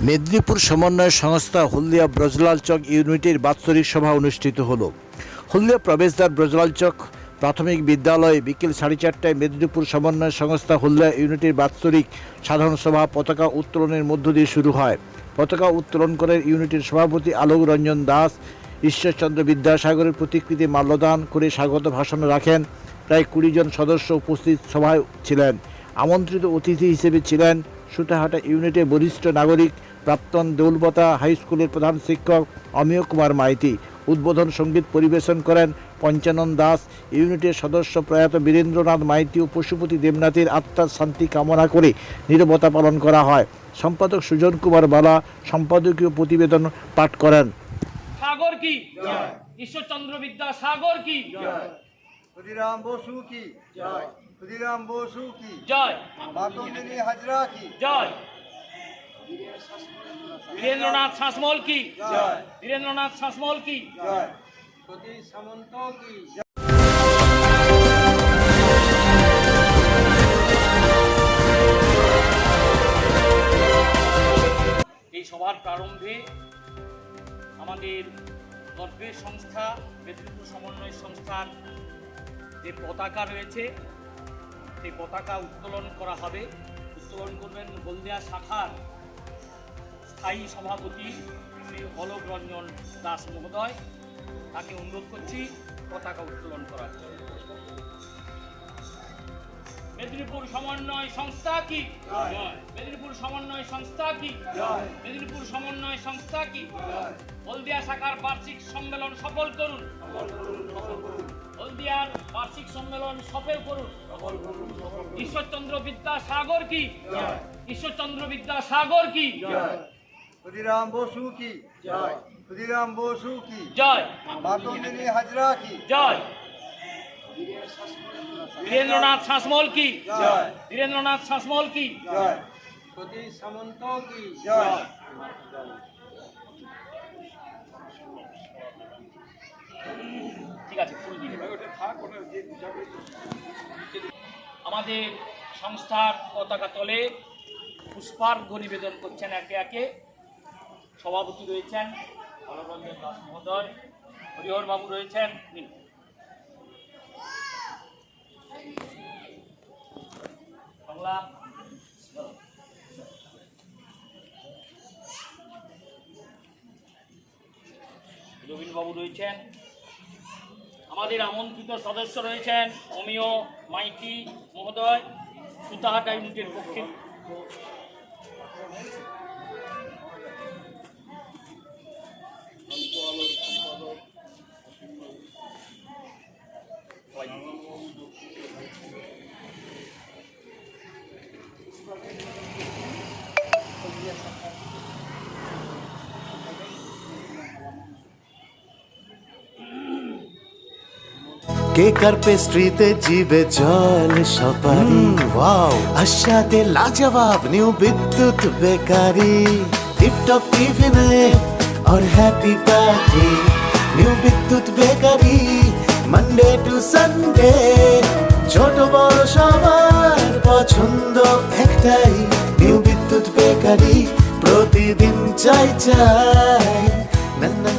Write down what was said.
মেদিনীপুর সমন্বয় সংস্থা হলদিয়া ব্রজলাল চক ইউনিটের বাৎসরিক সভা অনুষ্ঠিত হলো। হলদিয়া প্রবেশদ্বার ব্রজলাল চক প্রাথমিক বিদ্যালয়ে বিকেল 4:30টায় মেদিনীপুর সমন্বয় সংস্থা হলদিয়া ইউনিটের বাৎসরিক সাধারণ সভা পতাকা উত্তোলনের মধ্য দিয়ে শুরু হয়। পতাকা উত্তোলন করেন ইউনিটের সভাপতি আলোক রঞ্জন দাস। ঈশ্বরচন্দ্র বিদ্যাসাগরের প্রতিকৃতি মাল্যদান করে স্বাগত ভাষণ রাখেন। প্রায় 20 জন সদস্য উপস্থিত সভায় ছিলেন। আমন্ত্রিত অতিথি হিসেবে ছিলেন সুতাহাটা ইউনিটের বরিষ্ঠ নাগরিক প্রাক্তন দেউলবতা হাই স্কুলের প্রধান শিক্ষক অমিয় কুমার মাইতি। উদ্বোধন সঙ্গীত পরিবেশন করেন পঞ্চানন দাস। ইউনিটের সদস্য প্রয়াত বীরেন্দ্রনাথ মাইতি ও পশুপতি দেবনাথের আত্মার শান্তি কামনা করে নীরবতা পালন করা হয়। সম্পাদক সুজন কুমার বালা সম্পাদকীয় প্রতিবেদন পাঠ করেন। সাগর কি জয়, ঈশ্বরচন্দ্র বিদ্যাসাগর কি জয়, ক্ষুদিরাম বসু কি জয়, ক্ষুদিরাম বসু কি জয়, মাতঙ্গিনী হাজরা কি জয়, বীরেন্দ্রনাথ শাসমল কি জয়, বীরেন্দ্রনাথ শাসমল কি জয়, সতীশ সামন্ত কি জয়। এই সভার প্রারম্ভে আমাদের গর্বের সংস্থা মেদিনীপুর সমন্বয় সংস্থার যে পতাকা রয়েছে সেই পতাকা উত্তোলন করা হবে। উত্তোলন করবেন হলদিয়া শাখার স্থায়ী সভাপতি শ্রী অলোক রঞ্জন দাস মহোদয়। তাকে অনুরোধ করছি পতাকা উত্তোলন করার জন্য। মেদিনীপুর সমন্বয় সংস্থা কি জয়, মেদিনীপুর সমন্বয় সংস্থা কি জয়, মেদিনীপুর সমন্বয় সংস্থা কি জয়। হলদিয়া শাখার বার্ষিক সম্মেলন সফল করুন, হলদিয়ার বার্ষিক সম্মেলন সফল করুন। ঈশ্বরচন্দ্র বিদ্যাসাগর কি জয়, ঈশ্বরচন্দ্র বিদ্যাসাগর কি জয়, ক্ষুদিরাম বসু কি জয়, ক্ষুদিরাম বসু কি জয়, মাতঙ্গিনী হাজরা কি জয়, বীরেন্দ্রনাথ শাসমল কি জয়, বীরেন্দ্রনাথ শাসমল কি জয়, সতীশ সামন্ত কি জয়। ঠিক আছে, ফুল দিয়ে আমাদের সংস্থার পতাকা তলে পুষ্পার্ঘ্য নিবেদন করছেন একে একে সভাপতি রয়েছেন অলোক রঞ্জন দাস মহোদয়, হরিহর বাবু রয়েছেন। বাংলা রবীন্দ্রবাবু রয়েছেন। আমাদের আমন্ত্রিত সদস্য রয়েছেন অমিয় মাইতি মহোদয় সুতাহাটা ইউনিটের পক্ষে। কেকার পেস্ট্রিতে জিবে জল সপারি ওয়াও, আশাতে লাজবাব নিউ বিদ্যুৎ বেকারি, টিপটপ টিফিনে और हैप्पी पार्टी নিউ বিদ্যুৎ বেকারি, মানডে টু সানডে ছোট বড় সবার পছন্দ একটাই, নিউ বিদ্যুৎ বেকারি প্রতিদিন চাই চাই না না।